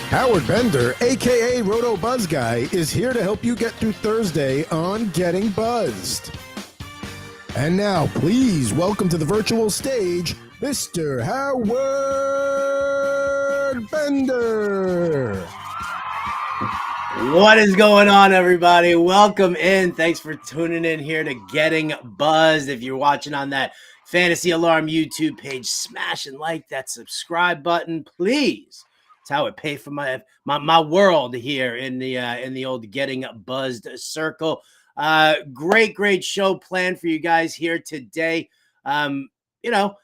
Howard Bender, a.k.a. Roto Buzz Guy, is here to help you get through Thursday on Getting Buzzed. And now, please welcome to the virtual stage, Mr. Howard Bender. What is going on, everybody? Welcome in. Thanks for tuning in here to Getting Buzzed. If you're watching on that Fantasy Alarm YouTube page, smash and like that subscribe button, please. It's how I pay for my world here in the old Getting Buzzed circle. Great show planned for you guys here today. Kind of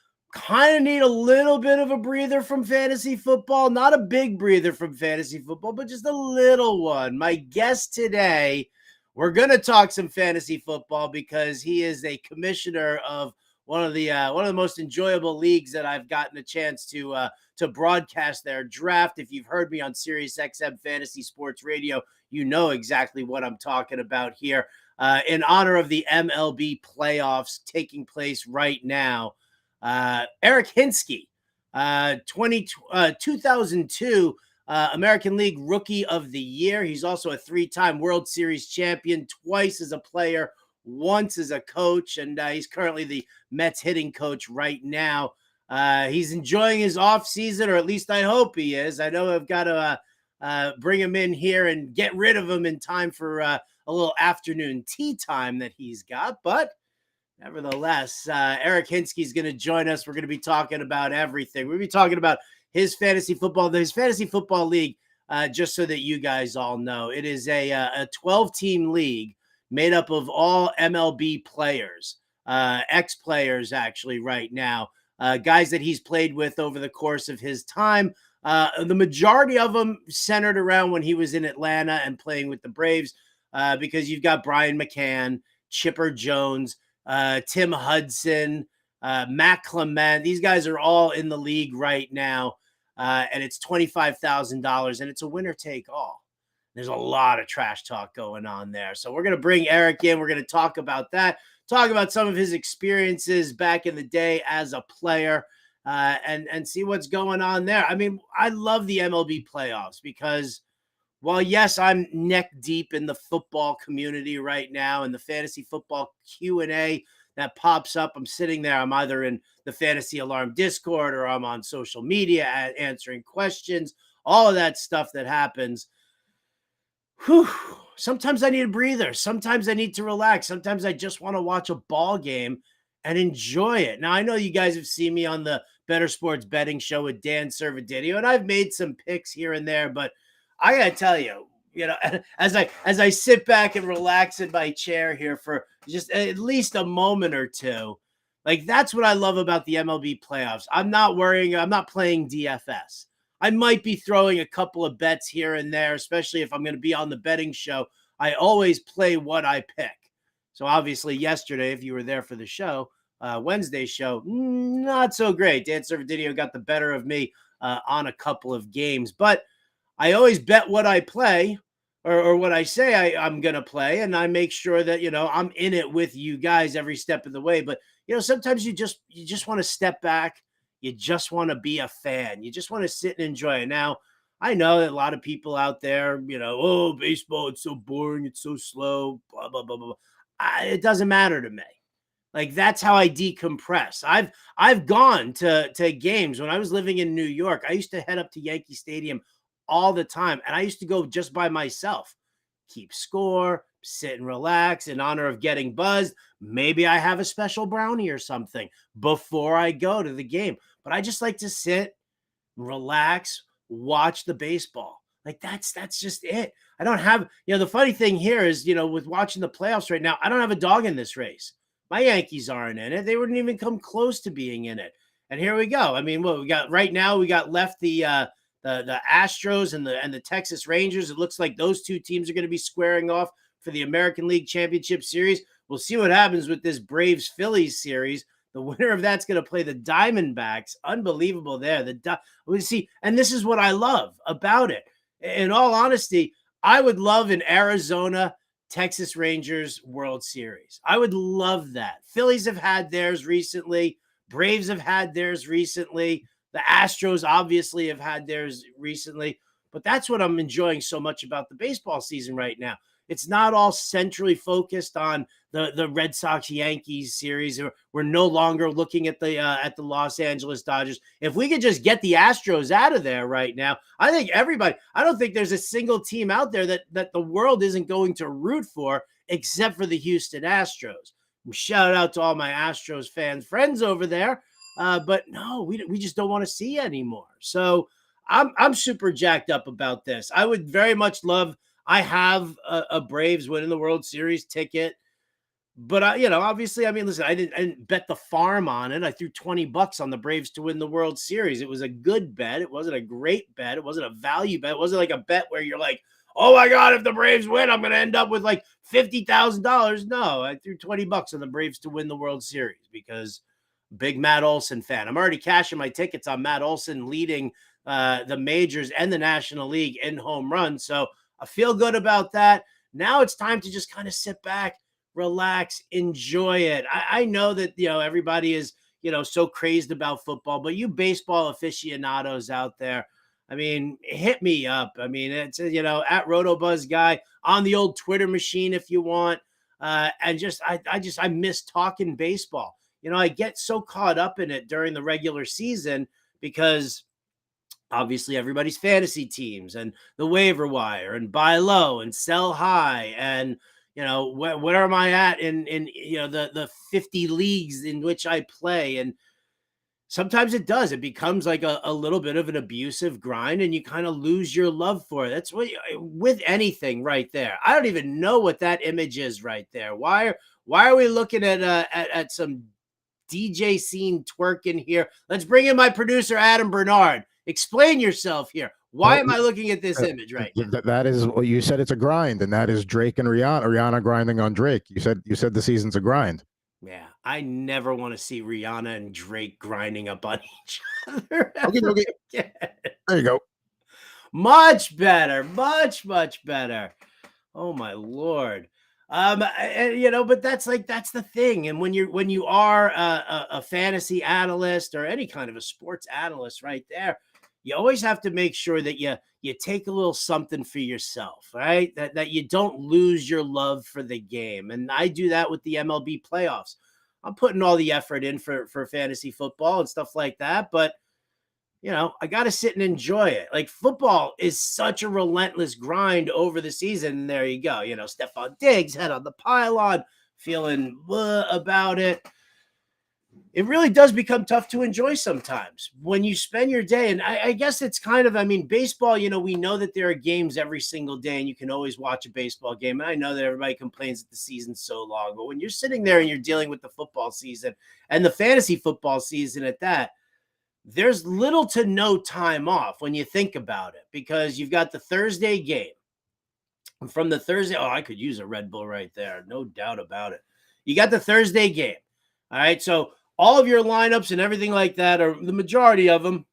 need a little bit of a breather from fantasy football. Not a big breather from fantasy football, but just a little one. My guest today, we're going to talk some fantasy football because he is a commissioner of one of the most enjoyable leagues that I've gotten a chance to broadcast their draft. If you've heard me on Sirius XM Fantasy Sports Radio, you know exactly what I'm talking about here. In honor of the MLB Playoffs taking place right now, Eric Hinske, 2002 American League Rookie of the Year. He's also a three-time World Series champion, twice as a player, once as a coach, and he's currently the Mets hitting coach right now. He's enjoying his offseason, or at least I hope he is. I know I've got to bring him in here and get rid of him in time for a little afternoon tea time that he's got, but nevertheless, Eric Hinske is going to join us. We're going to be talking about everything. We'll be talking about his fantasy football league, just so that you guys all know. It is a 12-team league made up of all MLB players, ex-players actually right now, guys that he's played with over the course of his time. The majority of them centered around when he was in Atlanta and playing with the Braves, because you've got Brian McCann, Chipper Jones, Tim Hudson, Matt Clement. These guys are all in the league right now, and it's $25,000, and it's a winner take all. There's a lot of trash talk going on there. So we're going to bring Eric in. We're going to talk about that, talk about some of his experiences back in the day as a player, and see what's going on there. I mean, I love the MLB playoffs because while, yes, I'm neck deep in the football community right now and the fantasy football Q&A that pops up, I'm sitting there. I'm either in the Fantasy Alarm Discord or I'm on social media answering questions, all of that stuff that happens. Sometimes I need a breather. Sometimes I need to relax. Sometimes I just want to watch a ball game and enjoy it. Now, I know you guys have seen me on the Better Sports Betting Show with Dan Servidinio, and I've made some picks here and there, but I got to tell you, as I sit back and relax in my chair here for just at least a moment or two, like that's what I love about the MLB playoffs. I'm not playing DFS. I might be throwing a couple of bets here and there, especially if I'm going to be on the betting show. I always play what I pick. So obviously yesterday, if you were there for the show, Wednesday's show, not so great. Dan Servidinio got the better of me on a couple of games, but I always bet what I play or what I say I'm going to play. And I make sure that, I'm in it with you guys every step of the way. But, sometimes you just want to step back. You just want to be a fan. You just want to sit and enjoy it. Now, I know that a lot of people out there, oh, baseball, it's so boring. It's so slow, blah, blah, blah, blah. It doesn't matter to me. Like, that's how I decompress. I've gone to games. When I was living in New York, I used to head up to Yankee Stadium all the time. And I used to go just by myself, keep score, sit and relax in honor of Getting Buzzed. Maybe I have a special brownie or something before I go to the game. But I just like to sit, relax, watch the baseball. Like that's just it. I don't have, the funny thing here is, with watching the playoffs right now, I don't have a dog in this race. My Yankees aren't in it. They wouldn't even come close to being in it. And here we go. I mean, what we got right now, we got left the Astros and the Texas Rangers. It looks like those two teams are going to be squaring off for the American League Championship Series. We'll see what happens with this Braves-Phillies series. The winner of that's going to play the Diamondbacks. Unbelievable there. We see, and this is what I love about it. In all honesty, I would love an Arizona Texas Rangers World Series. I would love that. Phillies have had theirs recently. Braves have had theirs recently. The Astros obviously have had theirs recently. But that's what I'm enjoying so much about the baseball season right now. It's not all centrally focused on the Red Sox Yankees series. We're no longer looking at the Los Angeles Dodgers. If we could just get the Astros out of there right now, I think everybody. I don't think there's a single team out there that the world isn't going to root for, except for the Houston Astros. Shout out to all my Astros friends over there. But no, we just don't want to see anymore. So I'm super jacked up about this. I would very much love. I have a Braves winning the World Series ticket, but obviously, I mean, listen, I didn't bet the farm on it. I threw $20 on the Braves to win the World Series. It was a good bet. It wasn't a great bet. It wasn't a value bet. It wasn't like a bet where you're like, oh my God, if the Braves win, I'm going to end up with like $50,000. No, I threw $20 on the Braves to win the World Series because big Matt Olson fan. I'm already cashing my tickets on Matt Olson leading the majors and the National League in home runs. So I feel good about that. Now it's time to just kind of sit back, relax, enjoy it. I know that, everybody is, so crazed about football, but you baseball aficionados out there, I mean, hit me up. I mean, it's, at RotoBuzz Guy on the old Twitter machine if you want. And I miss talking baseball. I get so caught up in it during the regular season because obviously everybody's fantasy teams and the waiver wire and buy low and sell high. And, where am I at in the 50 leagues in which I play? And sometimes it becomes like a little bit of an abusive grind and you kind of lose your love for it. That's what with anything right there. I don't even know what that image is right there. Why are we looking at some DJ scene twerking here? Let's bring in my producer, Adam Bernard. Explain yourself here. Why am I looking at this image right now? That is what you said. It's a grind, and that is Drake and Rihanna grinding on Drake. You said the season's a grind. Yeah, I never want to see Rihanna and Drake grinding up on each other. Okay. There you go. Much better, much better. Oh my Lord. But that's the thing. And when you are a fantasy analyst or any kind of a sports analyst right there, you always have to make sure that you take a little something for yourself, right? That you don't lose your love for the game. And I do that with the MLB playoffs. I'm putting all the effort in for fantasy football and stuff like that, but I got to sit and enjoy it. Like football is such a relentless grind over the season. And there you go. Stephon Diggs head on the pylon, feeling about it. It really does become tough to enjoy sometimes when you spend your day. And I guess it's kind of, baseball, we know that there are games every single day and you can always watch a baseball game. And I know that everybody complains that the season's so long, but when you're sitting there and you're dealing with the football season and the fantasy football season at that, there's little to no time off when you think about it, because you've got the Thursday game. And from the Thursday, I could use a Red Bull right there. No doubt about it. You got the Thursday game. All right. So all of your lineups and everything like that, or the majority of them,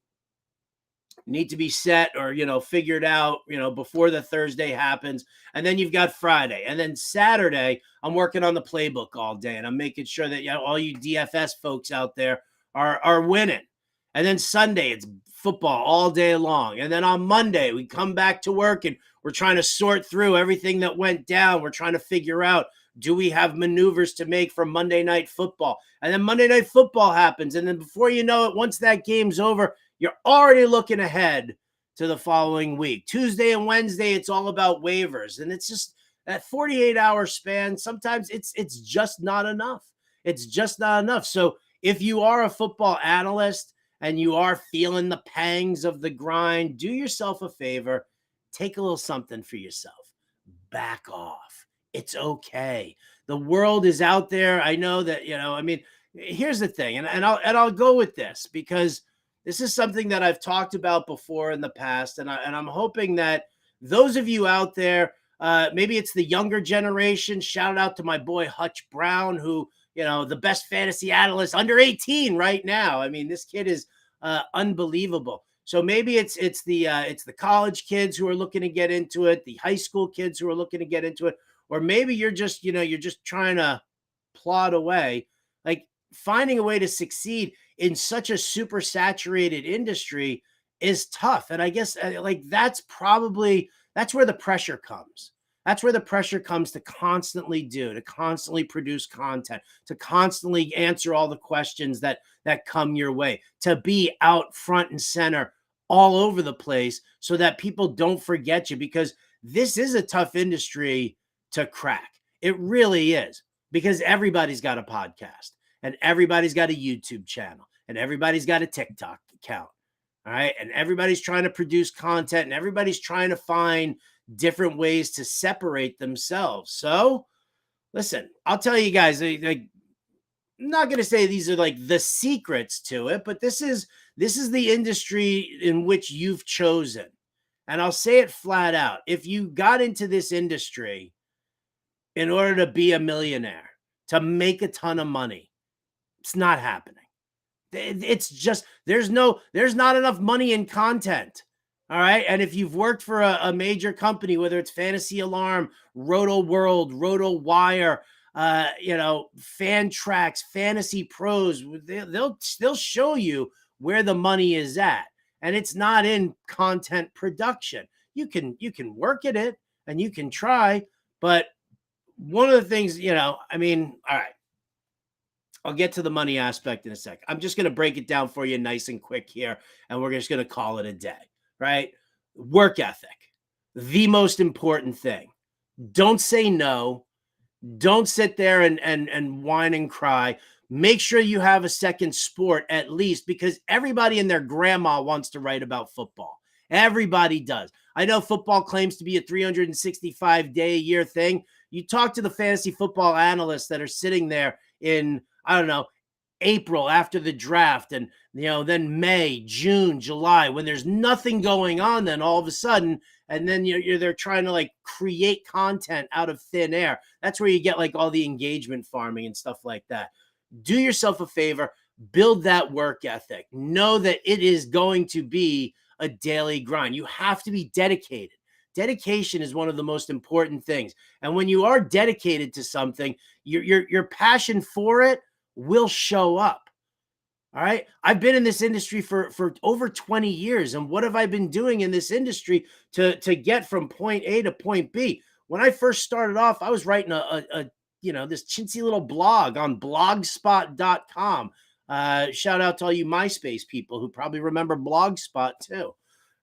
need to be set or, figured out, before the Thursday happens. And then you've got Friday. And then Saturday, I'm working on the playbook all day. And I'm making sure that all you DFS folks out there are winning. And then Sunday, it's football all day long. And then on Monday, we come back to work and we're trying to sort through everything that went down. We're trying to figure out, do we have maneuvers to make for Monday Night Football? And then Monday Night Football happens. And then before you know it, once that game's over, you're already looking ahead to the following week. Tuesday and Wednesday, it's all about waivers. And it's just that 48-hour span. Sometimes it's just not enough. It's just not enough. So if you are a football analyst and you are feeling the pangs of the grind, do yourself a favor. Take a little something for yourself. Back off. It's okay. The world is out there. I know that, here's the thing, and I'll go with this because this is something that I've talked about before in the past, and I'm hoping that those of you out there, maybe it's the younger generation. Shout out to my boy Hutch Brown, who, the best fantasy analyst under 18 right now. This kid is unbelievable. So maybe it's the college kids who are looking to get into it, the high school kids who are looking to get into it, or maybe you're just trying to plod away. Like finding a way to succeed in such a super saturated industry is tough. And I guess like that's where the pressure comes. That's where the pressure comes to constantly produce content, to constantly answer all the questions that come your way, to be out front and center all over the place so that people don't forget you, because this is a tough industry to crack. It really is, because everybody's got a podcast and everybody's got a YouTube channel and everybody's got a TikTok account. All right. And everybody's trying to produce content and everybody's trying to find different ways to separate themselves. So listen, I'll tell you guys, like, I'm not going to say these are like the secrets to it, but this is the industry in which you've chosen. And I'll say it flat out. If you got into this industry in order to be a millionaire, to make a ton of money, it's not happening. It's just, there's not enough money in content. All right. And if you've worked for a major company, whether it's Fantasy Alarm, Roto World, Roto Wire, Fan Tracks, Fantasy Pros, they'll show you where the money is at. And it's not in content production. You can work at it and you can try, but one of the things, all right, I'll get to the money aspect in a sec. I'm just going to break it down for you nice and quick here, and we're just going to call it a day, right? Work ethic, the most important thing. Don't say no. Don't sit there and whine and cry. Make sure you have a second sport at least, because everybody and their grandma wants to write about football. Everybody does. I know football claims to be a 365-day-a-year thing. You talk to the fantasy football analysts that are sitting there in, I don't know, April after the draft, and then May, June, July, when there's nothing going on, then all of a sudden, and then they're trying to like create content out of thin air. That's where you get like all the engagement farming and stuff like that. Do yourself a favor, build that work ethic. Know that it is going to be a daily grind. You have to be dedicated. Dedication is one of the most important things. And when you are dedicated to something, your passion for it will show up. All right. I've been in this industry for over 20 years. And what have I been doing in this industry to get from point A to point B? When I first started off, I was writing this chintzy little blog on blogspot.com. Shout out to all you MySpace people who probably remember Blogspot too.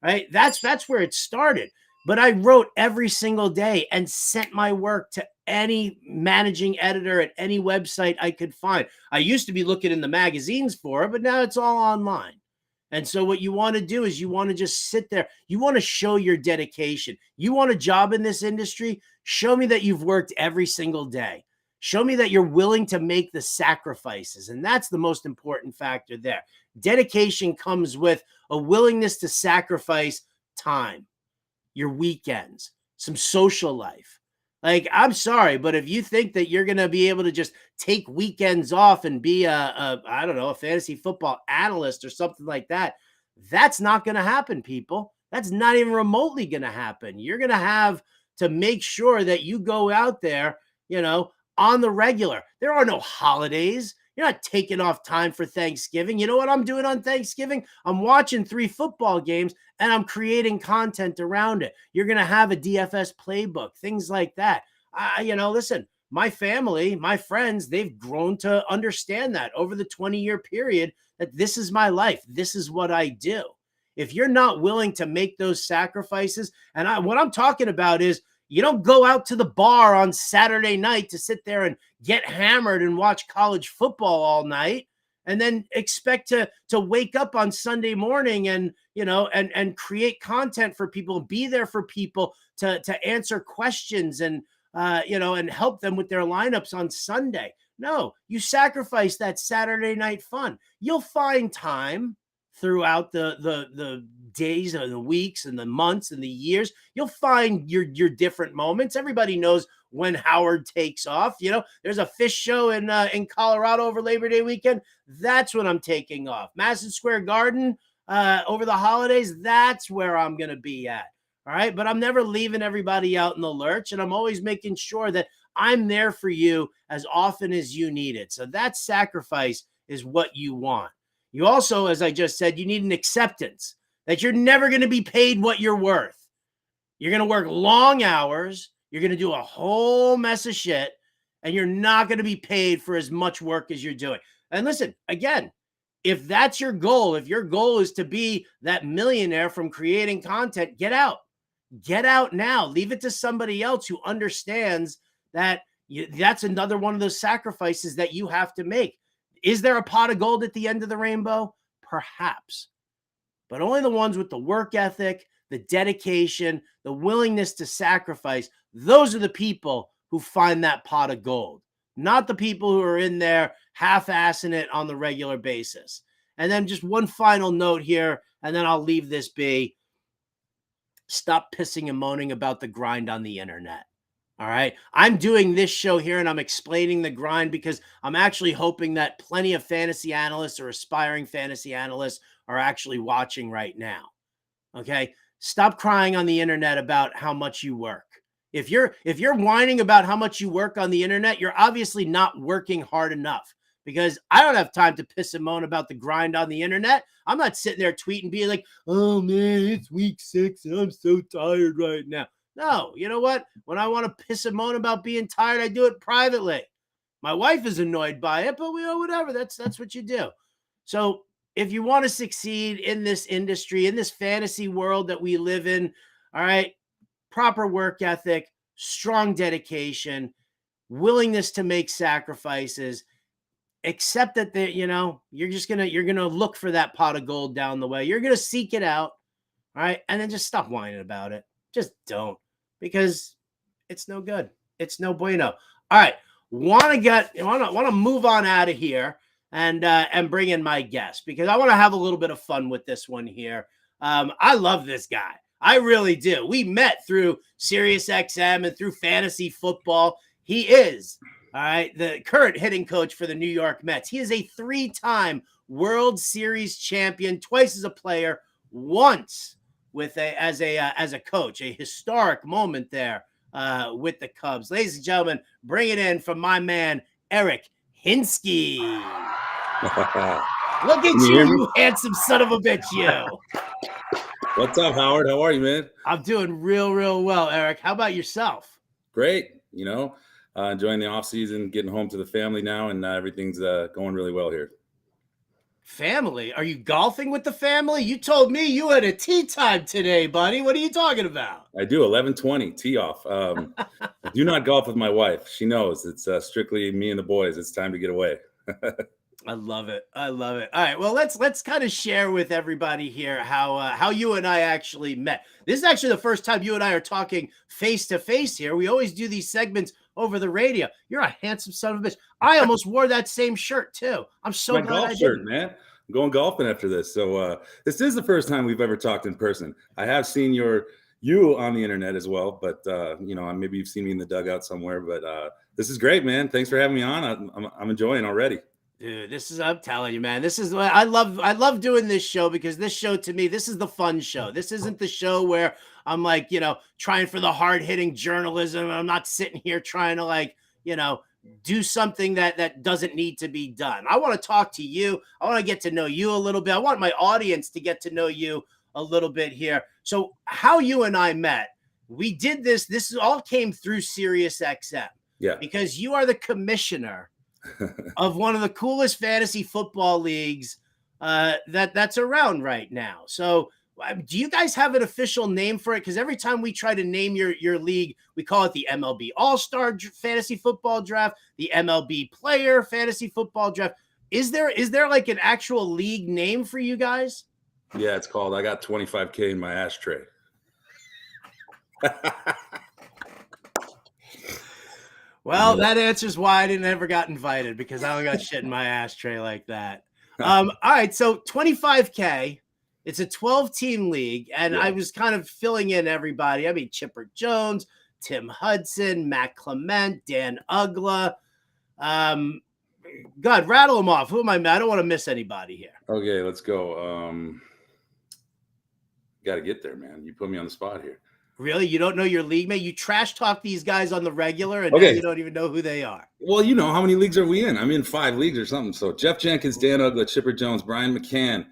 Right. That's where it started. But I wrote every single day and sent my work to any managing editor at any website I could find. I used to be looking in the magazines for it, but now it's all online. And so what you want to do is you want to just sit there. You want to show your dedication. You want a job in this industry? Show me that you've worked every single day. Show me that you're willing to make the sacrifices. And that's the most important factor there. Dedication comes with a willingness to sacrifice time, your weekends, some social life. Like, I'm sorry, but if you think that you're going to be able to just take weekends off and be a fantasy football analyst or something like that, that's not going to happen, people. That's not even remotely going to happen. You're going to have to make sure that you go out there, on the regular. There are no holidays. You're not taking off time for Thanksgiving. You know what I'm doing on Thanksgiving? I'm watching 3 football games and I'm creating content around it. You're going to have a DFS playbook, things like that. Listen, my family, my friends, they've grown to understand that over the 20-year period that this is my life. This is what I do. If you're not willing to make those sacrifices, and what I'm talking about is, you don't go out to the bar on Saturday night to sit there and get hammered and watch college football all night and then expect to wake up on Sunday morning and create content for people, be there for people to answer questions and help them with their lineups on Sunday. No, you sacrifice that Saturday night fun. You'll find time throughout the days and the weeks and the months and the years. You'll find your different moments. Everybody knows when Howard takes off. There's a fish show in Colorado over Labor Day weekend. That's when I'm taking off. Madison Square Garden over the holidays. That's where I'm going to be at. All right. But I'm never leaving everybody out in the lurch. And I'm always making sure that I'm there for you as often as you need it. So that sacrifice is what you want. You also, as I just said, you need an acceptance. that you're never going to be paid what you're worth. You're going to work long hours. You're going to do a whole mess of shit, and you're not going to be paid for as much work as you're doing. And listen, again, if that's your goal, if your goal is to be that millionaire from creating content, get out. Get out now. Leave it to somebody else who understands that that's another one of those sacrifices that you have to make. Is there a pot of gold at the end of the rainbow? Perhaps. But only the ones with the work ethic, the dedication, the willingness to sacrifice, those are the people who find that pot of gold, not the people who are in there half-assing it on the regular basis. And then just one final note here, and then I'll leave this be. Stop pissing and moaning about the grind on the internet. All right. I'm doing this show here and I'm explaining the grind because I'm actually hoping that plenty of fantasy analysts or aspiring fantasy analysts are actually watching right now. Okay. Stop crying on the internet about how much you work. If you're whining about how much you work on the internet, you're obviously not working hard enough, because I don't have time to piss and moan about the grind on the internet. I'm not sitting there tweeting being like, oh man, it's week 6 and I'm so tired right now. No, you know what? When I want to piss and moan about being tired, I do it privately. My wife is annoyed by it, but whatever. That's what you do. So if you want to succeed in this industry, in this fantasy world that we live in, all right, proper work ethic, strong dedication, willingness to make sacrifices, accept that you're gonna look for that pot of gold down the way. You're gonna seek it out, all right, and then just stop whining about it. Just don't, because it's no good. It's no bueno. All right, want to move on out of here and bring in my guest, because I want to have a little bit of fun with this one here. I love this guy. I really do. We met through SiriusXM and through fantasy football. He is, all right, the current hitting coach for the New York Mets. He is a 3-time World Series champion, twice as a player, once as a coach. A historic moment there with the Cubs. Ladies and gentlemen, bring it in from my man Eric Hinske. Look at you handsome son of a bitch, you. What's up, Howard? How are you, man? I'm doing real well, Eric. How about yourself? Great. Enjoying the off season, getting home to the family now, and everything's going really well here. Family? Are you golfing with the family? You told me you had a tee time today, buddy. What are you talking about? I do. 11:20 tee off. I do not golf with my wife. She knows it's strictly me and the boys. It's time to get away. I love it. All right. Well, let's kind of share with everybody here how you and I actually met. This is actually the first time you and I are talking face to face here. We always do these segments over the radio. You're a handsome son of a bitch. I almost wore that same shirt too. I'm so glad golf I did. Shirt, man. I'm going golfing after this. So this is the first time we've ever talked in person. I have seen you on the internet as well, but maybe you've seen me in the dugout somewhere. But this is great, man. Thanks for having me on. I'm enjoying already. Dude, I'm telling you, man, this is what I love doing this show, because this show, to me, this is the fun show. This isn't the show where I'm like, trying for the hard hitting journalism. I'm not sitting here trying to do something that doesn't need to be done. I want to talk to you. I want to get to know you a little bit. I want my audience to get to know you a little bit here. So how you and I met, we did this. This all came through SiriusXM. Yeah. Because you are the commissioner of one of the coolest fantasy football leagues that's around right now. So do you guys have an official name for it? Because every time we try to name your league, we call it the MLB All-Star Fantasy Football Draft, the MLB Player Fantasy Football Draft. Is there like an actual league name for you guys? Yeah, it's called I Got 25K in My Ashtray. Well, that answers why I didn't ever got invited, because I don't got shit in my ashtray like that. All right, so 25K, it's a 12-team league, and I was kind of filling in everybody. I mean, Chipper Jones, Tim Hudson, Matt Clement, Dan Ugla. God, rattle them off. Who am I? I don't want to miss anybody here. Okay, let's go. Got to get there, man. You put me on the spot here. Really? You don't know your league mate? You trash talk these guys on the regular, and now you don't even know who they are. Well, how many leagues are we in? I'm in 5 leagues or something. So Jeff Jenkins, Dan Ugla, Chipper Jones, Brian McCann,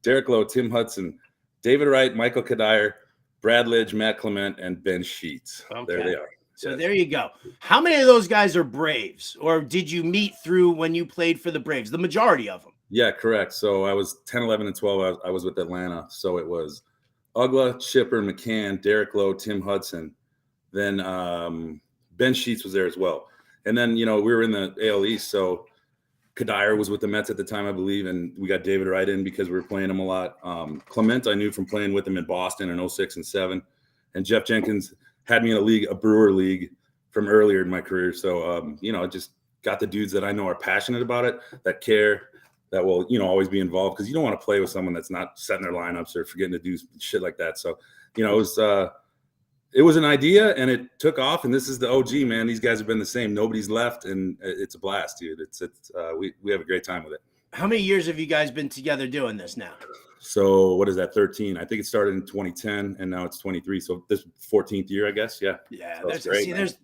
Derek Lowe, Tim Hudson, David Wright, Michael Kadire, Brad Lidge, Matt Clement, and Ben Sheets. Okay. There they are. So Yes. there you go. How many of those guys are Braves, or did you meet through when you played for the Braves? The majority of them. Yeah, correct. So I was 10, 11, and 12. I was with Atlanta. So it was Ugla, Chipper, McCann, Derek Lowe, Tim Hudson. Then Ben Sheets was there as well. And then, we were in the AL East. So Kadire was with the Mets at the time, I believe. And we got David Wright in because we were playing him a lot. Clement, I knew from playing with him in Boston in 06 and 07. And Jeff Jenkins had me in a Brewer league from earlier in my career. So, I just got the dudes that I know are passionate about it, that care, that will, always be involved, because you don't want to play with someone that's not setting their lineups or forgetting to do shit like that. So, it was an idea and it took off, and this is the OG, man. These guys have been the same. Nobody's left, and it's a blast, dude. We have a great time with it. How many years have you guys been together doing this now? So what is that? 13. I think it started in 2010 and now it's 23. So this 14th year, I guess. Yeah. Yeah. So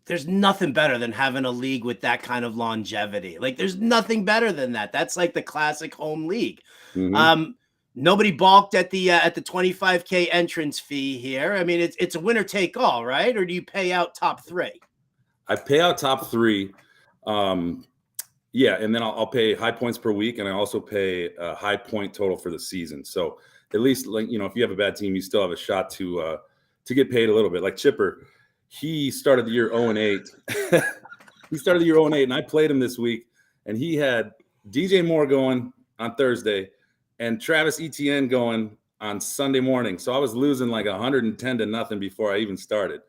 There's nothing better than having a league with that kind of longevity. Like, there's nothing better than that. That's like the classic home league. Mm-hmm. Nobody balked at the $25K entrance fee here. I mean, it's a winner take all, right? Or do you pay out top three? I pay out top three. Yeah, and then I'll pay high points per week, and I also pay a high point total for the season. So at least, if you have a bad team, you still have a shot to get paid a little bit. Like Chipper, he started the year 0-8. He started the year 0-8, and I played him this week, and he had DJ Moore going on Thursday and Travis Etienne going on Sunday morning. So I was losing like 110-0 before I even started.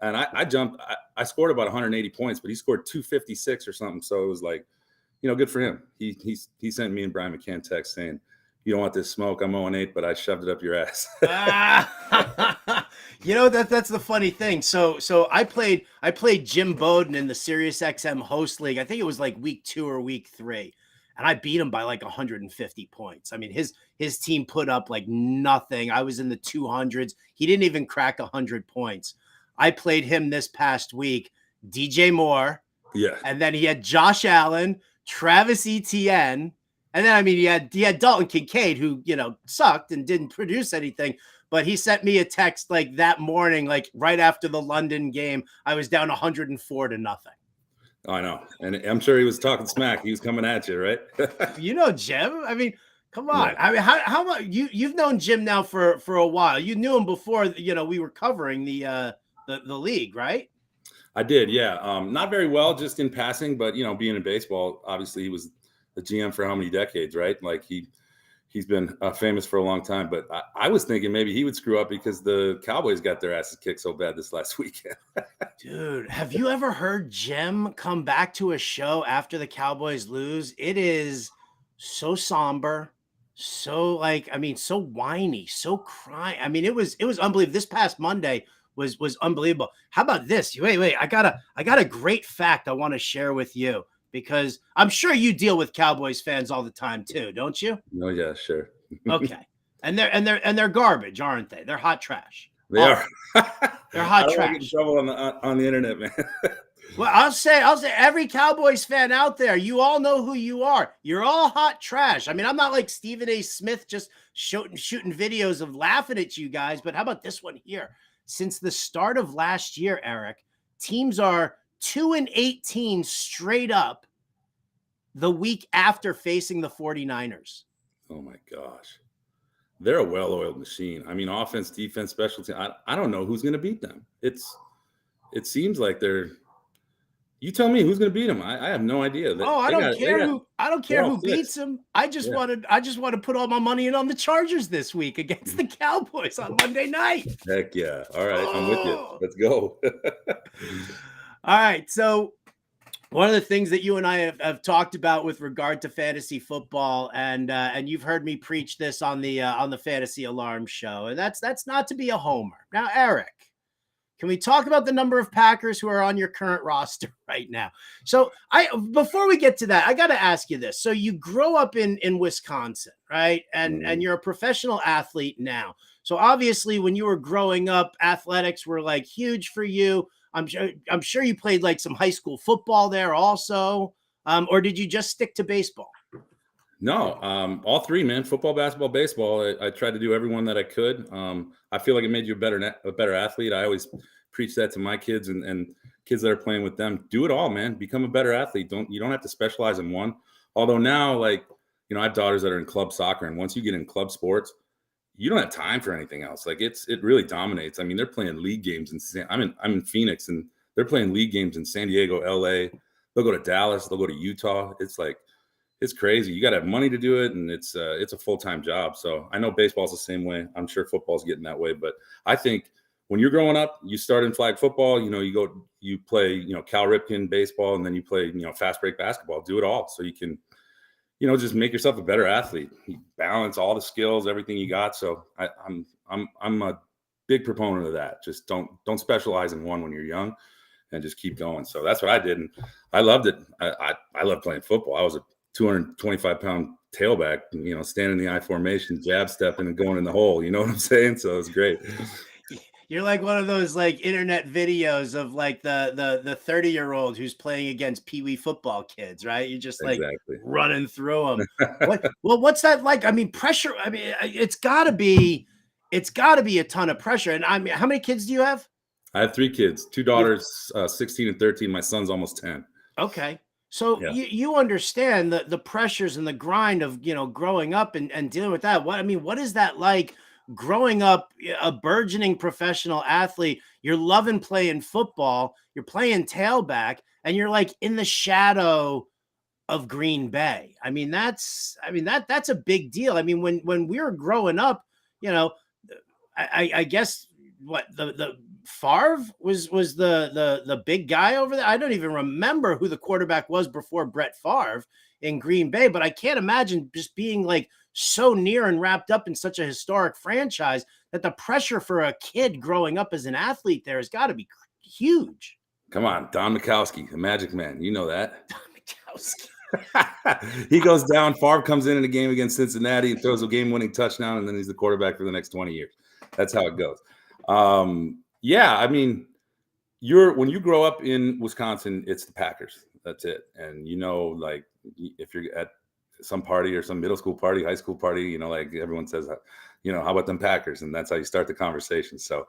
And I jumped. I scored about 180 points, but he scored 256 or something. So it was like, good for him. He sent me and Brian McCann text saying, "You don't want this smoke. I'm 0-8, but I shoved it up your ass." That's the funny thing. So I played Jim Bowden in the SiriusXM host league. I think it was like week 2 or week 3. And I beat him by like 150 points. I mean, his team put up like nothing. I was in the 200s. He didn't even crack 100 points. I played him this past week, DJ Moore. Yeah. And then he had Josh Allen, Travis Etienne. And then, he had Dalton Kincaid, who, sucked and didn't produce anything. But he sent me a text like that morning, like right after the London game. I was down 104-0. I know. And I'm sure he was talking smack. He was coming at you, right? Jim. Come on. Yeah. How much you've known Jim now for a while. You knew him before, we were covering the league, right? I did, yeah. Not very well, just in passing, but being in baseball, obviously he was the GM for how many decades, right? Like he's been famous for a long time. But I was thinking maybe he would screw up because the Cowboys got their asses kicked so bad this last weekend. Dude, have you ever heard Jim come back to a show after the Cowboys lose? It is so somber, so so whiny, so crying. It was unbelievable. This past Monday was unbelievable. How about this? Wait, I got a great fact I want to share with you, because I'm sure you deal with Cowboys fans all the time too, don't you? Oh yeah, sure. Okay. And they're garbage, aren't they? They're hot trash. They are. They're hot I trash. get in trouble on the internet, man. Well, I'll say every Cowboys fan out there, you all know who you are. You're all hot trash. I'm not like Stephen A. Smith just shooting videos of laughing at you guys, but how about this one here? Since the start of last year, Eric, teams are 2-18 straight up the week after facing the 49ers. Oh my gosh. They're a well-oiled machine. Offense, defense, special team. I don't know who's going to beat them. It seems like they're. You tell me who's going to beat them. I have no idea. I don't care who beats them. I just want to put all my money in on the Chargers this week against the Cowboys on Monday night. Heck yeah! All right, I'm with you. Let's go. All right, so one of the things that you and I have talked about with regard to fantasy football, and you've heard me preach this on the Fantasy Alarm show, and that's not to be a homer. Now, Eric, can we talk about the number of Packers who are on your current roster right now? So before we get to that, I got to ask you this. So you grow up in Wisconsin, right? And you're a professional athlete now. So obviously when you were growing up, athletics were like huge for you. I'm sure you played like some high school football there also. Or did you just stick to baseball? No, all three, man. Football, basketball, baseball. I tried to do every one that I could. I feel like it made you a better athlete. I always preach that to my kids and kids that are playing with them. Do it all, man. Become a better athlete. You don't have to specialize in one. Although now, like, I have daughters that are in club soccer, and once you get in club sports, you don't have time for anything else. Like it really dominates. I mean, they're playing league games I'm in Phoenix, and they're playing league games in San Diego, LA. They'll go to Dallas. They'll go to Utah. It's crazy. You got to have money to do it, and it's a full-time job. So I know baseball's the same way. I'm sure football's getting that way, but I think when you're growing up, you start in flag football. You play Cal Ripken baseball, and then you play fast break basketball. Do it all so you can just make yourself a better athlete. You balance all the skills, everything you got. So I'm a big proponent of that. Just don't specialize in one when you're young, and just keep going. So that's what I did, and I loved it. I love playing football. I was a 225-pound tailback, standing in the I formation, jab stepping and going in the hole. You know what I'm saying? So it was great. You're like one of those like internet videos of like the 30-year-old who's playing against Pee-wee football kids, right? You're just like running through them. What's that like? I mean, pressure. I mean, it's gotta be a ton of pressure. And I mean, how many kids do you have? I have 3 kids, 2 daughters, 16 and 13. My son's almost 10. Okay. So yeah. you understand the pressures and the grind of, growing up and dealing with that. What is that like growing up a burgeoning professional athlete? You're loving playing football, you're playing tailback, and you're like in the shadow of Green Bay. That's a big deal. I mean, when we were growing up, I guess what the Favre was the big guy over there. I don't even remember who the quarterback was before Brett Favre in Green Bay, but I can't imagine just being like so near and wrapped up in such a historic franchise that the pressure for a kid growing up as an athlete there has got to be huge. Come on, Don Mikowski, the Magic Man. You know that. Don Mikowski. He goes down. Favre comes in a game against Cincinnati and throws a game-winning touchdown, and then he's the quarterback for the next 20 years. That's how it goes. Yeah, I mean, when you grow up in Wisconsin, it's the Packers. That's it. And like if you're at some party or some middle school party, high school party, like everyone says, how about them Packers? And that's how you start the conversation. So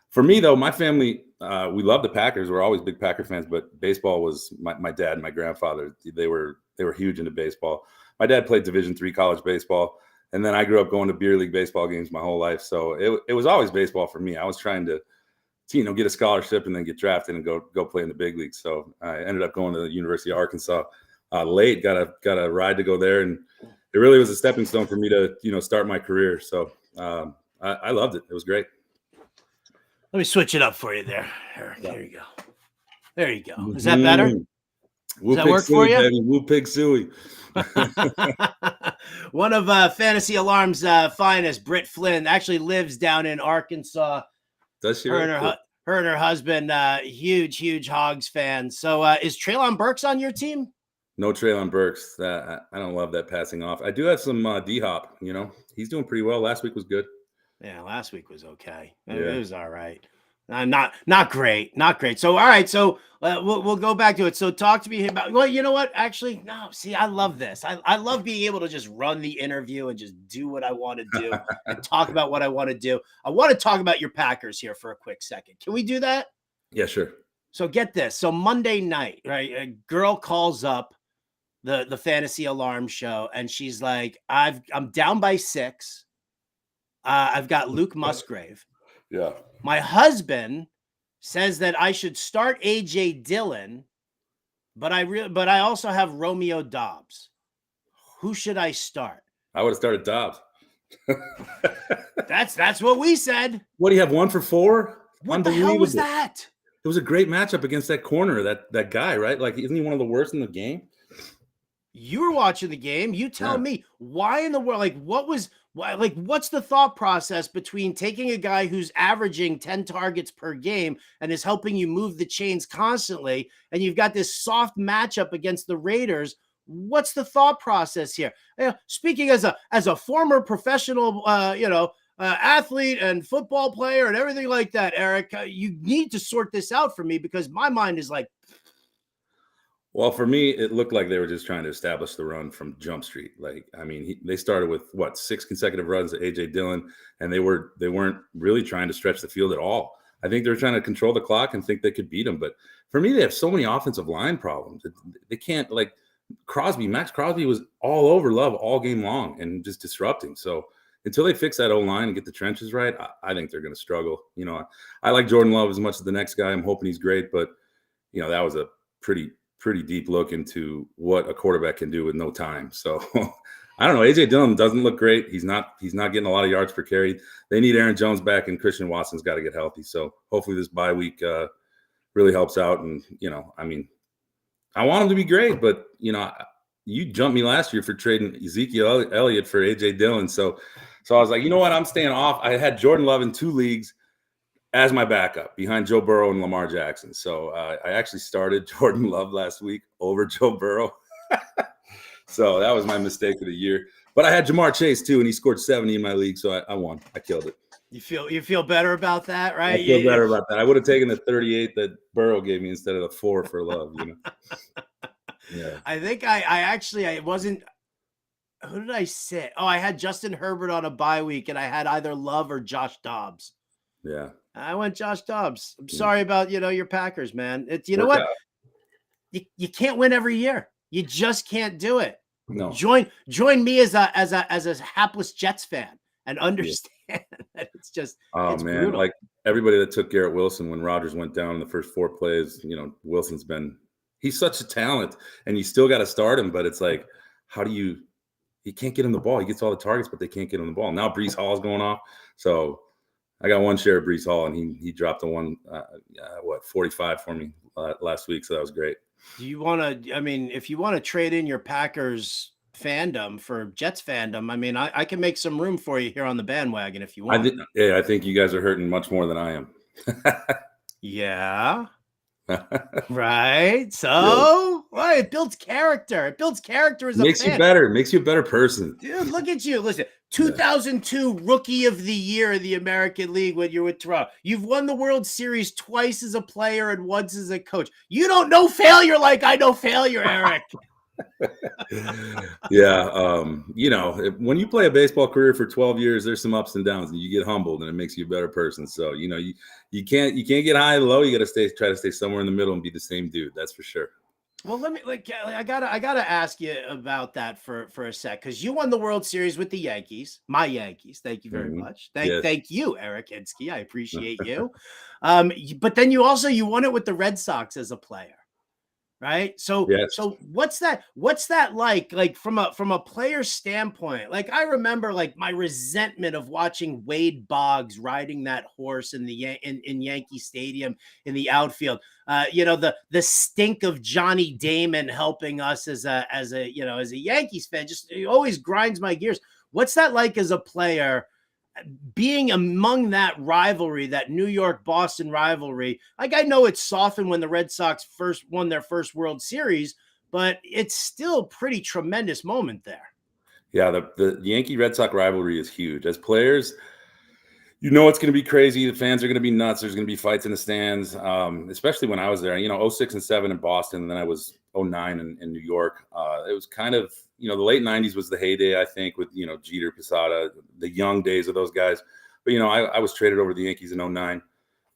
for me though, my family, we love the Packers. We're always big Packer fans, but baseball was my dad and my grandfather. They were huge into baseball. My dad played Division III college baseball. And then I grew up going to beer league baseball games my whole life. So it was always baseball for me. I was trying to get a scholarship and then get drafted and go play in the big leagues. So I ended up going to the University of Arkansas late, got a ride to go there. And it really was a stepping stone for me to, start my career. So I loved it. It was great. Let me switch it up for you there, Eric. There you go. There you go. Is that better? Does that work for you? Baby. Woo pig suey. One of Fantasy Alarm's finest, Britt Flynn, actually lives down in Arkansas. Does she? Her and her husband, huge Hogs fans. So is Treylon Burks on your team? No Treylon Burks. I don't love that passing off. I do have some D-Hop. He's doing pretty well. Last week was good. Yeah, last week was okay. It was all right. Not great. So, all right. So we'll go back to it. So talk to me about, well, you know what? Actually, no, see, I love this. I love being able to just run the interview and just do what I want to do and talk about what I want to do. I want to talk about your Packers here for a quick second. Can we do that? Yeah, sure. So get this. So Monday night, right? A girl calls up the Fantasy Alarm show and she's like, I'm down by 6. I've got Luke Musgrave. Yeah. My husband says that I should start AJ Dillon, but I also have Romeo Doubs. Who should I start? I would have started Doubs. That's what we said. What do you have? 1 for 4? What the hell was that? It was a great matchup against that corner, that guy, right? Like, isn't he one of the worst in the game? You were watching the game. You tell me why in the world, like what's the thought process between taking a guy who's averaging 10 targets per game and is helping you move the chains constantly, and you've got this soft matchup against the Raiders? What's the thought process here? Speaking as a former professional, athlete and football player and everything like that, Eric, you need to sort this out for me because my mind is like, Well, for me, it looked like they were just trying to establish the run from Jump Street. Like, I mean, they started with what 6 consecutive runs at AJ Dillon, and they weren't really trying to stretch the field at all. I think they were trying to control the clock and think they could beat them. But for me, they have so many offensive line problems. They can't, like Max Crosby was all over Love all game long and just disrupting. So until they fix that O-line and get the trenches right, I think they're going to struggle. You know, I like Jordan Love as much as the next guy. I'm hoping he's great, but you know, that was a pretty deep look into what a quarterback can do with no time. So I don't know. AJ Dillon doesn't look great. He's not getting a lot of yards per carry. They need Aaron Jones back, and Christian Watson's got to get healthy. So hopefully this bye week really helps out. And, you know, I mean, I want him to be great, but, you know, you jumped me last year for trading Ezekiel Elliott for AJ Dillon. So I was like, you know what? I'm staying off. I had Jordan Love in 2 leagues as my backup behind Joe Burrow and Lamar Jackson. So I actually started Jordan Love last week over Joe Burrow. So that was my mistake of the year. But I had Jamar Chase too, and he scored 70 in my league. So I won. I killed it. You feel better about that, right? I feel better about that. I would have taken the 38 that Burrow gave me instead of the 4 for Love, you know? Yeah. I think I wasn't. Who did I sit? Oh, I had Justin Herbert on a bye week, and I had either Love or Josh Dobbs. Yeah. I went Josh Dobbs. I'm sorry about, your Packers, man. You know what? You can't win every year. You just can't do it. No. Join me as a hapless Jets fan and understand that it's just it's man, brutal. like everybody that took Garrett Wilson when Rodgers went down in the first 4 plays, Wilson's he's such a talent, and you still got to start him, but it's like, he can't get him the ball. He gets all the targets, but they can't get him the ball. Now Breece Hall's going off. So I got one share of Breece Hall, and he dropped 45 for me last week. So that was great. Do you want to, if you want to trade in your Packers fandom for Jets fandom, I can make some room for you here on the bandwagon if you want. I think you guys are hurting much more than I am. Yeah. Right. So, well, it builds character. It builds character as a makes fan. You better. Makes you a better person. Dude, look at you. Listen, 2002 Rookie of the Year in the American League when you're with Toronto. You've won the World Series twice as a player and once as a coach. You don't know failure like I know failure, Eric. Yeah. When you play a baseball career for 12 years, there's some ups and downs, and you get humbled, and it makes you a better person. So, you can't get high and low. You got to try to stay somewhere in the middle and be the same dude. That's for sure. Well, I gotta ask you about that for a sec, because you won the World Series with the Yankees, my Yankees. Thank you very much. Thank you, Eric Hinske. I appreciate you. But then you won it with the Red Sox as a player. Right. So, yes. So what's that like from a player standpoint? Like, I remember my resentment of watching Wade Boggs riding that horse in in Yankee Stadium in the outfield. The stink of Johnny Damon helping us as a Yankees fan it always grinds my gears. What's that like as a player? Being among that rivalry, that New York-Boston rivalry, I know it's softened when the Red Sox first won their first World Series, but it's still pretty tremendous moment there. Yeah, the Yankee-Red Sox rivalry is huge. As players, it's going to be crazy. The fans are going to be nuts. There's going to be fights in the stands, especially when I was there. 06 and 07 in Boston, and then I was 09 in New York. It was kind of, the late 90s was the heyday, I think, with, Jeter, Posada, the young days of those guys. But, I was traded over to the Yankees in 09.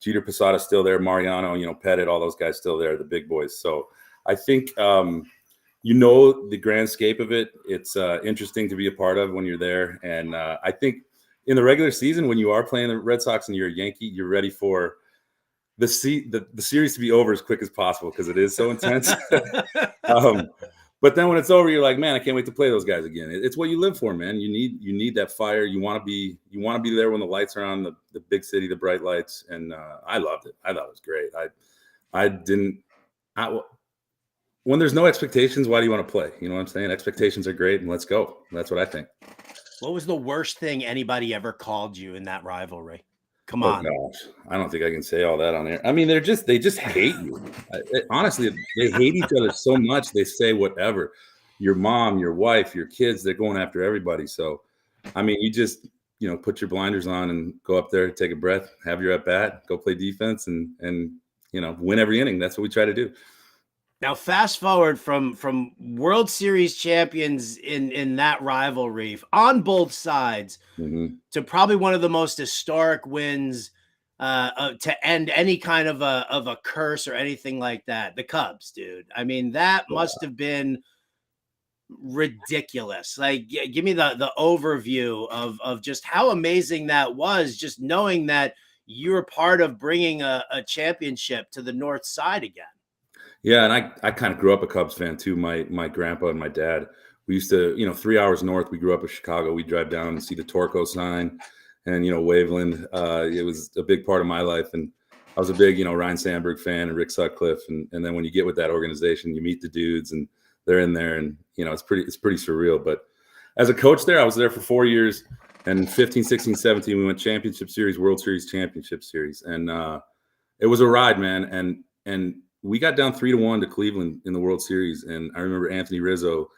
Jeter, Posada still there. Mariano, Pettit, all those guys still there, the big boys. So I think, the grand scape of it. It's interesting to be a part of when you're there. And I think in the regular season, when you are playing the Red Sox and you're a Yankee, you're ready for the series to be over as quick as possible because it is so intense. But then when it's over, you're like, man, I can't wait to play those guys again. It's what you live for, man. You need that fire. You want to be there when the lights are on, the big city, the bright lights. And I loved it. I thought it was great. When there's no expectations, why do you want to play? You know what I'm saying? Expectations are great, and let's go. That's what I think. What was the worst thing anybody ever called you in that rivalry? Come on. Gosh. I don't think I can say all that on air. They just hate you. Honestly, they hate each other so much. They say whatever. Your mom, your wife, your kids, they're going after everybody. So, you just, put your blinders on and go up there, take a breath, have your at bat, go play defense and win every inning. That's what we try to do. Now, fast forward from World Series champions in that rivalry on both sides to probably one of the most historic wins to end any kind of a curse or anything like that. The Cubs, dude. I mean, that must have been ridiculous. Like, give me the overview of just how amazing that was. Just knowing that you were part of bringing a championship to the North Side again. Yeah, and I kind of grew up a Cubs fan too. My grandpa and my dad. We used to, 3 hours north. We grew up in Chicago. We'd drive down and see the Torco sign, and Waveland. It was a big part of my life, and I was a big Ryan Sandberg fan and Rick Sutcliffe, and then when you get with that organization, you meet the dudes, and they're in there, and it's pretty surreal. But as a coach there, I was there for 4 years, and 15, 16, 17, we went championship series, World Series, championship series, and it was a ride, man, and we got down 3-1 to Cleveland in the World Series. And I remember Anthony Rizzo,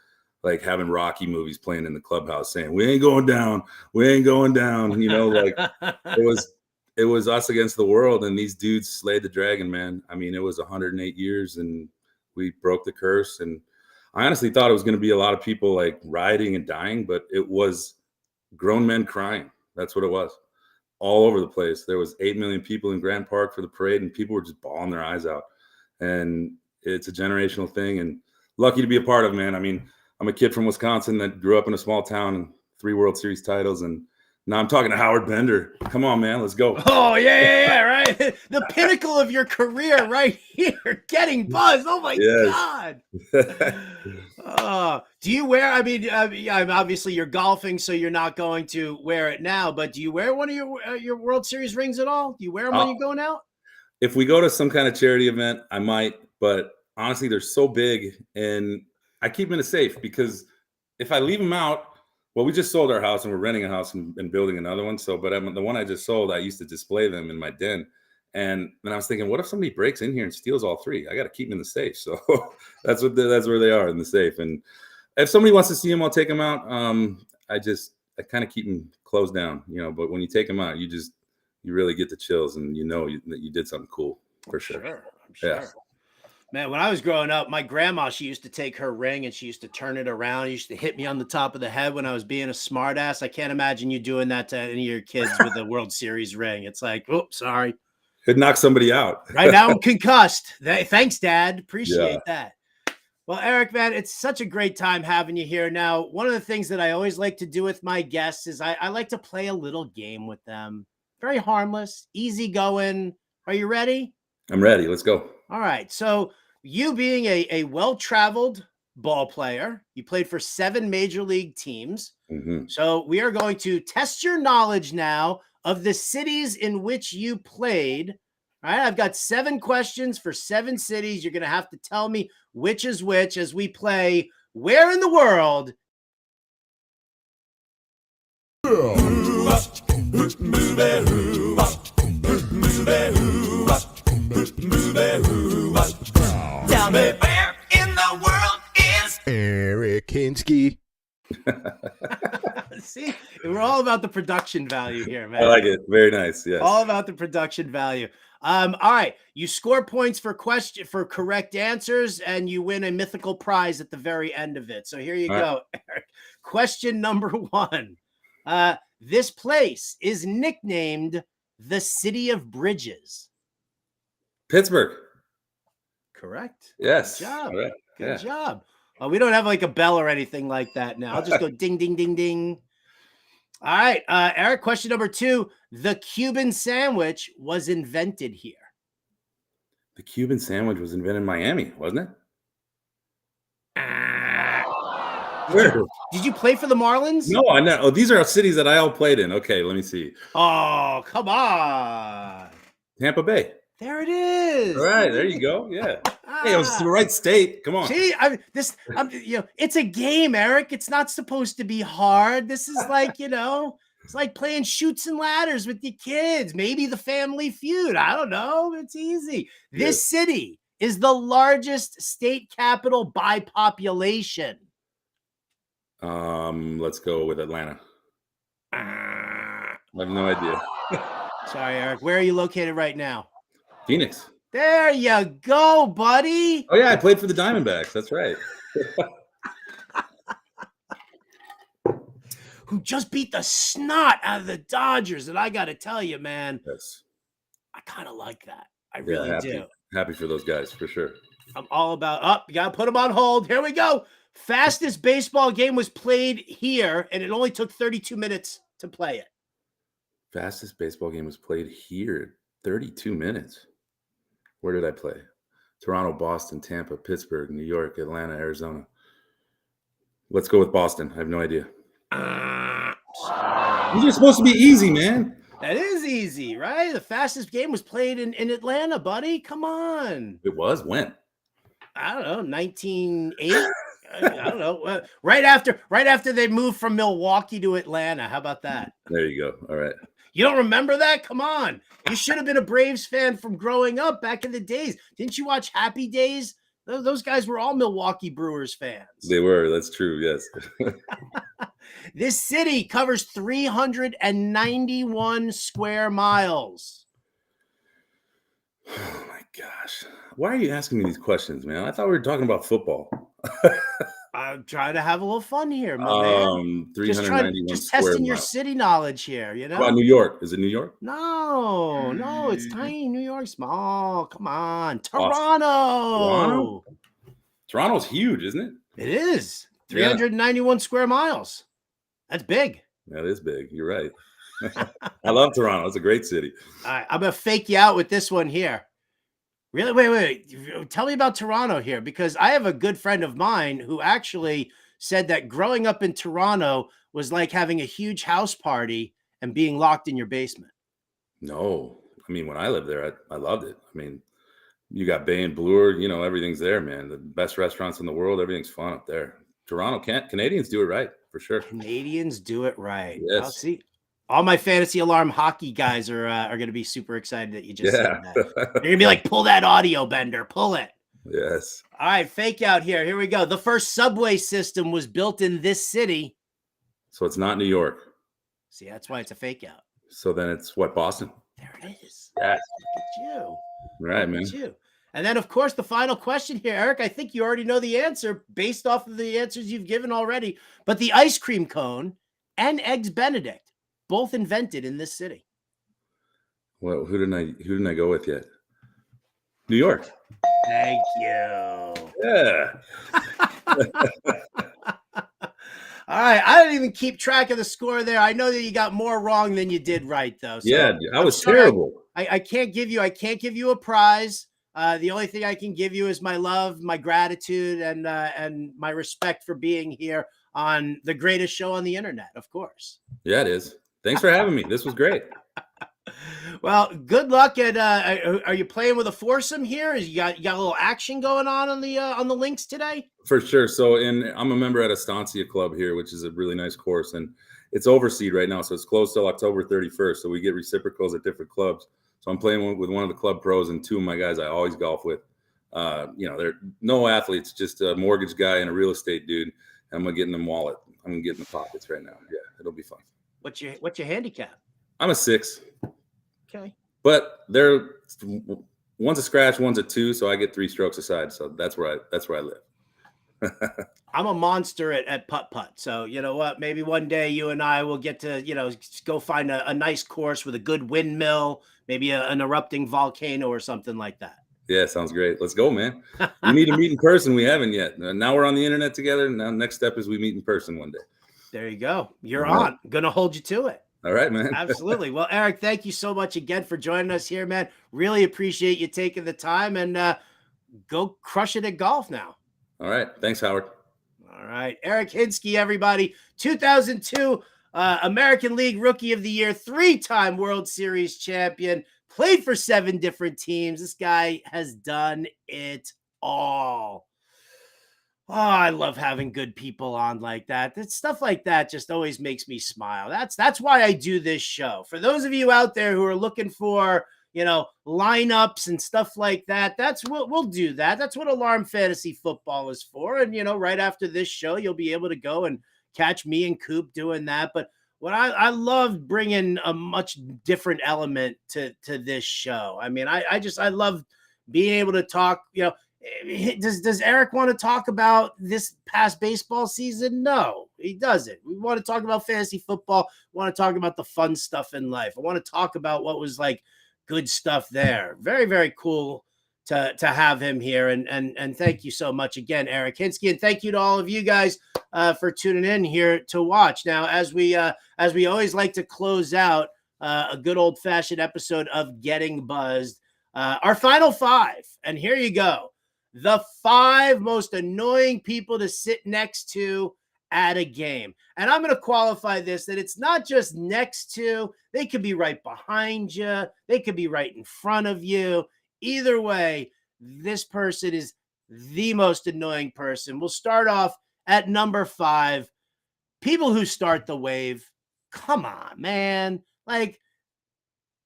like, having Rocky movies playing in the clubhouse saying, "We ain't going down. We ain't going down." Like it was us against the world. And these dudes slayed the dragon, man. I mean, it was 108 years and we broke the curse. And I honestly thought it was going to be a lot of people like rioting and dying, but it was grown men crying. That's what it was. All over the place. There was 8 million people in Grand Park for the parade, and people were just bawling their eyes out. And it's a generational thing, and lucky to be a part of, man. I mean, I'm a kid from Wisconsin that grew up in a small town and 3 World Series titles. And now I'm talking to Howard Bender. Come on, man, let's go. Oh, yeah, right. The pinnacle of your career right here, getting buzzed. Oh my God. Do you wear, obviously you're golfing, so you're not going to wear it now, but do you wear one of your World Series rings at all? Do you wear them when you're going out? If we go to some kind of charity event, I might, but honestly, they're so big, and I keep them in a safe, because if I leave them out, well, we just sold our house and we're renting a house and building another one. So, but the one I just sold, I used to display them in my den. And then I was thinking, what if somebody breaks in here and steals all 3? I got to keep them in the safe. So that's where they are, in the safe. And if somebody wants to see them, I'll take them out. I kind of keep them closed down, but when you take them out, you really get the chills, and that you did something cool, for sure. I'm sure. Yeah. Man, when I was growing up, my grandma, she used to take her ring and she used to turn it around. She used to hit me on the top of the head when I was being a smartass. I can't imagine you doing that to any of your kids with a World Series ring. It's like, oh, sorry. It knocks somebody out. Right now I'm concussed. Thanks, Dad. Appreciate that. Well, Eric, man, it's such a great time having you here. Now, one of the things that I always like to do with my guests is I like to play a little game with them. Very harmless, easy going. Are you ready? I'm ready. Let's go. All right. So you being a well-traveled ball player, you played for 7 major league teams. Mm-hmm. So we are going to test your knowledge now of the cities in which you played. All right. I've got 7 questions for 7 cities. You're going to have to tell me which is which as we play Where in the World? Tell me, where in the world is Eric Hinske? See, we're all about the production value here, man. I like it. Very nice. Yes. All about the production value. All right. You score points for correct answers, and you win a mythical prize at the very end of it. So here you go, Eric. Question number 1. This place is nicknamed the City of Bridges. Pittsburgh. Correct. Yes. Good job. All right. Good job. We don't have like a bell or anything like that now. I'll just go ding, ding, ding, ding. All right. Eric, question number 2. The Cuban sandwich was invented here. The Cuban sandwich was invented in Miami, wasn't it? Where? Did you play for the Marlins? No, I know. Oh, these are cities that I all played in. Okay, let me see. Oh, come on. Tampa Bay. There it is. All right, there you go. Yeah. Hey, it was the right state. Come on. See, it's a game, Eric. It's not supposed to be hard. This is like, it's like playing Chutes and Ladders with your kids. Maybe the Family Feud. I don't know. It's easy. This city is the largest state capital by population. Let's go with Atlanta. I have no idea. Sorry, Eric. Where are you located right now? Phoenix. There you go, buddy. Oh yeah, I played for the Diamondbacks. That's right. Who just beat the snot out of the Dodgers. And I got to tell you, man, Yes. I kind of like that. I really do. Happy for those guys for sure. I'm all about you got to put them on hold. Here we go. Fastest baseball game was played here, and it only took 32 minutes to play it. Fastest baseball game was played here. 32 minutes. Where did I play? Toronto, Boston, Tampa, Pittsburgh, New York, Atlanta, Arizona. Let's go with Boston. I have no idea. These are supposed to be easy, man. That is easy, right? The fastest game was played in Atlanta, buddy. Come on. It was? When? I don't know, 1908. I don't know. Right after they moved from Milwaukee to Atlanta. How about that? There you go. All right. You don't remember that? Come on. You should have been a Braves fan from growing up back in the days. Didn't you watch Happy Days? Those guys were all Milwaukee Brewers fans. They were. That's true. Yes. This city covers 391 square miles. Oh my gosh. Why are you asking me these questions, man? I thought we were talking about football. I'm trying to have a little fun here, my man. 391 just square testing your miles. city knowledge here, you know? Well, New York. Is it New York? No, it's tiny. New York, small. Come on. Awesome. Toronto. Toronto's huge, isn't it? It is. 391 square miles. That's big. That is big. You're right. I love Toronto. It's a great city. All right, I'm going to fake you out with this one here. Really? Wait. Tell me about Toronto here, because I have a good friend of mine who actually said that growing up in Toronto was like having a huge house party and being locked in your basement. No. I mean, when I lived there, I loved it. I mean, you got Bay and Bloor, everything's there, man. The best restaurants in the world. Everything's fun up there. Toronto, Canadians do it right, for sure. Canadians do it right. Yes. I'll see. All my fantasy alarm hockey guys are going to be super excited that you just said that. They're going to be like, pull that audio, Bender. Pull it. Yes. All right, fake out here. Here we go. The first subway system was built in this city. So it's not New York. See, that's why it's a fake out. So then it's what, Boston? There it is. Yes. Look at you. All right, man. Look at you. And then, of course, the final question here, Eric, I think you already know the answer based off of the answers you've given already. But the ice cream cone and Eggs Benedict, both invented in this city. Well, who didn't I go with yet? New York. Thank you. Yeah. All right. I didn't even keep track of the score there. I know that you got more wrong than you did right, though. So Yeah, I was terrible. I can't give you a prize. The only thing I can give you is my love, my gratitude, and my respect for being here on the greatest show on the internet, of course. Yeah, it is. Thanks for having me. This was great. Well, good luck. And are you playing with a foursome here? You got a little action going on the links today? For sure. So I'm a member at Estancia Club here, which is a really nice course, and it's overseed right now. So it's closed till October 31st. So we get reciprocals at different clubs. So I'm playing with one of the club pros and two of my guys I always golf with. They're no athletes, just a mortgage guy and a real estate dude. I'm gonna get in the wallet. I'm gonna get in the pockets right now. Yeah, it'll be fun. What's your handicap? I'm a 6. Okay. But one's a scratch, one's a 2, so I get 3 strokes aside. So that's where I live. I'm a monster at putt. So you know what? Maybe one day you and I will get to, go find a nice course with a good windmill, maybe an erupting volcano or something like that. Yeah, sounds great. Let's go, man. We need to meet in person. We haven't yet. Now we're on the internet together. Now next step is we meet in person one day. There you go. You're All right. on. I'm gonna hold you to it. All right, man. Absolutely. Well, Eric, thank you so much again for joining us here, man. Really appreciate you taking the time, and go crush it at golf now. All right. Thanks, Howard. All right. Eric Hinske, everybody. 2002 American League Rookie of the Year, 3-time World Series champion, played for 7 different teams. This guy has done it all. Oh, I love having good people on like that. That stuff like that just always makes me smile. That's why I do this show. For those of you out there who are looking for, lineups and stuff like that, that's what we'll do. That's what Alarm Fantasy Football is for. And, right after this show, you'll be able to go and catch me and Coop doing that. But what I love bringing a much different element to this show. I mean, I love being able to talk, does Eric want to talk about this past baseball season? No, he doesn't. We want to talk about fantasy football. We want to talk about the fun stuff in life. I want to talk about what was like good stuff there. Very, very cool to have him here. And thank you so much again, Eric Hinske. And thank you to all of you guys for tuning in here to watch. Now, as we always like to close out a good old fashioned episode of Getting Buzzed, our final 5. And here you go. The 5 most annoying people to sit next to at a game. And I'm going to qualify this that it's not just next to, they could be right behind you. They could be right in front of you. Either way, this person is the most annoying person. We'll start off at number 5. People who start the wave. Come on, man. Like,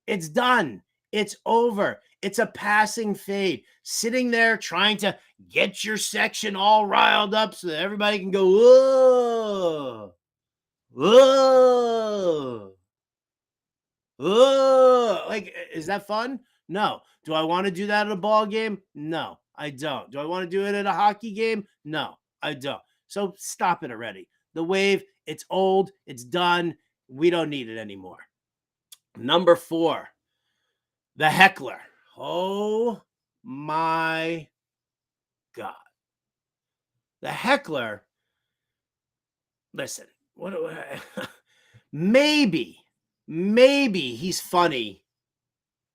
it's done. It's over. It's a passing fade. Sitting there trying to get your section all riled up so that everybody can go, whoa, whoa, whoa. Like, is that fun? No. Do I want to do that at a ball game? No, I don't. Do I want to do it at a hockey game? No, I don't. So stop it already. The wave, it's old. It's done. We don't need it anymore. Number 4. The heckler. Oh my God. The heckler. Listen, maybe he's funny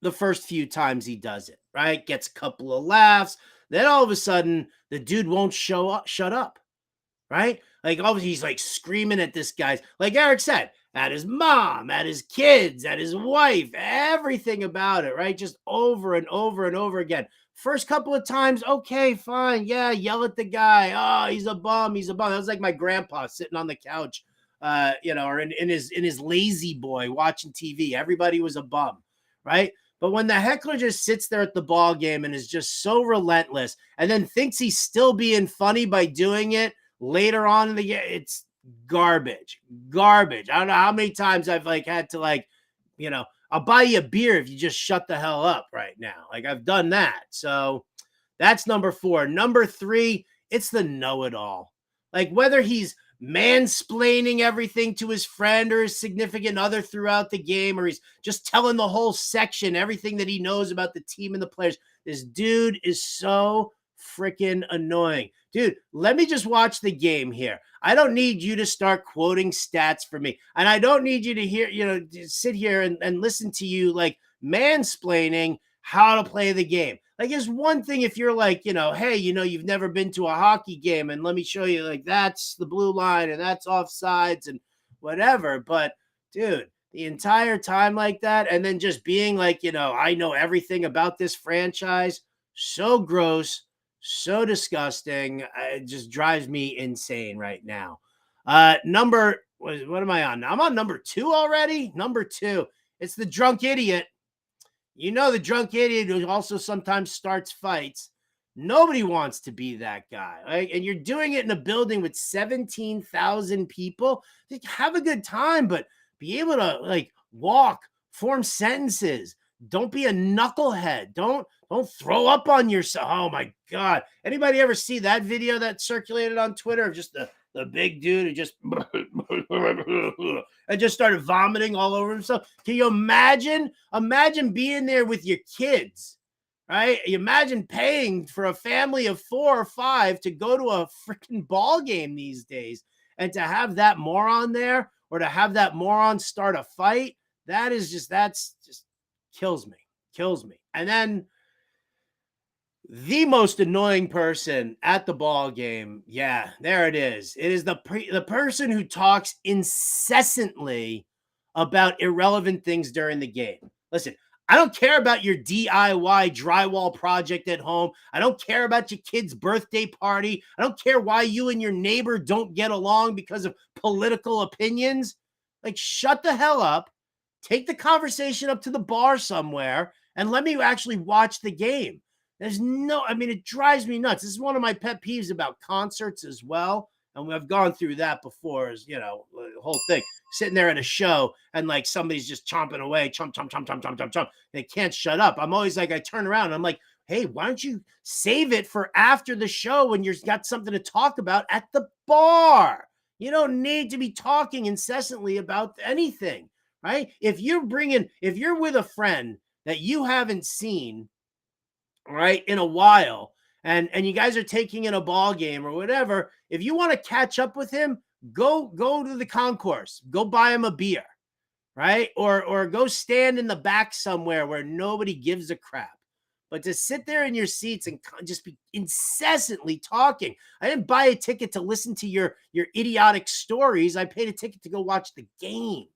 the first few times he does it, right? Gets a couple of laughs. Then all of a sudden, the dude won't shut up, right? Like, obviously, he's like screaming at this guy's, like Eric said, at his mom, at his kids, at his wife, everything about it, right? Just over and over and over again. First couple of times, okay, fine. Yeah, yell at the guy. Oh, he's a bum. He's a bum. That was like my grandpa sitting on the couch, or in his lazy boy watching TV. Everybody was a bum, right? But when the heckler just sits there at the ball game and is just so relentless and then thinks he's still being funny by doing it later on in the game, it's garbage. I don't know how many times I've had to I'll buy you a beer if you just shut the hell up right now. Like, I've done that. So that's number 4. Number 3, it's the know-it-all. Like, whether he's mansplaining everything to his friend or his significant other throughout the game, or he's just telling the whole section everything that he knows about the team and the players. This dude is so freaking annoying. Dude, let me just watch the game here. I don't need you to start quoting stats for me. And I don't need you to hear, sit here and listen to you like mansplaining how to play the game. Like, it's one thing if you're like, hey, you've never been to a hockey game and let me show you, like, that's the blue line and that's offsides and whatever. But dude, the entire time like that, and then just being like, I know everything about this franchise. So gross. So disgusting. It just drives me insane right now. What am I on? I'm on number 2 already. Number 2. It's the drunk idiot. The drunk idiot who also sometimes starts fights. Nobody wants to be that guy. Right? And you're doing it in a building with 17,000 people. Have a good time, but be able to walk, form sentences. Don't be a knucklehead. Don't throw up on yourself. Oh my God. Anybody ever see that video that circulated on Twitter of just the big dude who just and just started vomiting all over himself? Can you imagine? Imagine being there with your kids, right? You imagine paying for a family of 4 or 5 to go to a freaking ball game these days, and to have that moron there, or to have that moron start a fight. That's just kills me. And then the most annoying person at the ball game. Yeah, there it is. It is the person who talks incessantly about irrelevant things during the game. Listen, I don't care about your DIY drywall project at home. I don't care about your kid's birthday party. I don't care why you and your neighbor don't get along because of political opinions. Like, shut the hell up. Take the conversation up to the bar somewhere and let me actually watch the game. It drives me nuts. This is one of my pet peeves about concerts as well. And we've gone through that before, as the whole thing. Sitting there at a show and somebody's just chomping away, chomp. They can't shut up. I'm always like, I turn around and I'm like, hey, why don't you save it for after the show when you've got something to talk about at the bar? You don't need to be talking incessantly about anything, right? If you're with a friend that you haven't seen, right, in a while, and you guys are taking in a ball game or whatever, if you want to catch up with him, go to the concourse, go buy him a beer, right? Or go stand in the back somewhere where nobody gives a crap. But to sit there in your seats and just be incessantly talking. I didn't buy a ticket to listen to your idiotic stories. I paid a ticket to go watch the game.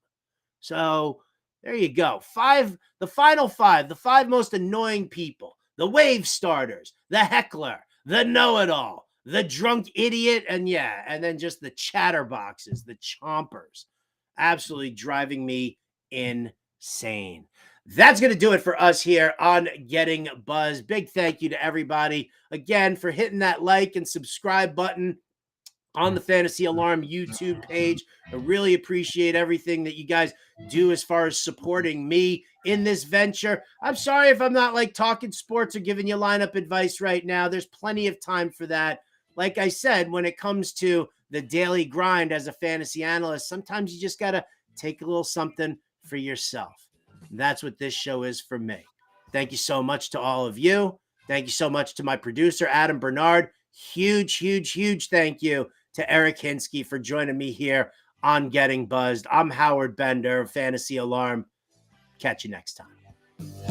So there you go. The final five, the five most annoying people: the wave starters, the heckler, the know-it-all, the drunk idiot, and then just the chatterboxes, the chompers. Absolutely driving me insane. That's going to do it for us here on Getting Buzzed. Big thank you to everybody again for hitting that like and subscribe button on the Fantasy Alarm YouTube page. I really appreciate everything that you guys do as far as supporting me in this venture. I'm sorry if I'm not like talking sports or giving you lineup advice right now. There's plenty of time for that. Like I said, when it comes to the daily grind as a fantasy analyst, sometimes you just got to take a little something for yourself. And that's what this show is for me. Thank you so much to all of you. Thank you so much to my producer, Adam Bernard. Huge, huge, huge thank you to Eric Hinske for joining me here on Getting Buzzed. I'm Howard Bender, Fantasy Alarm. Catch you next time.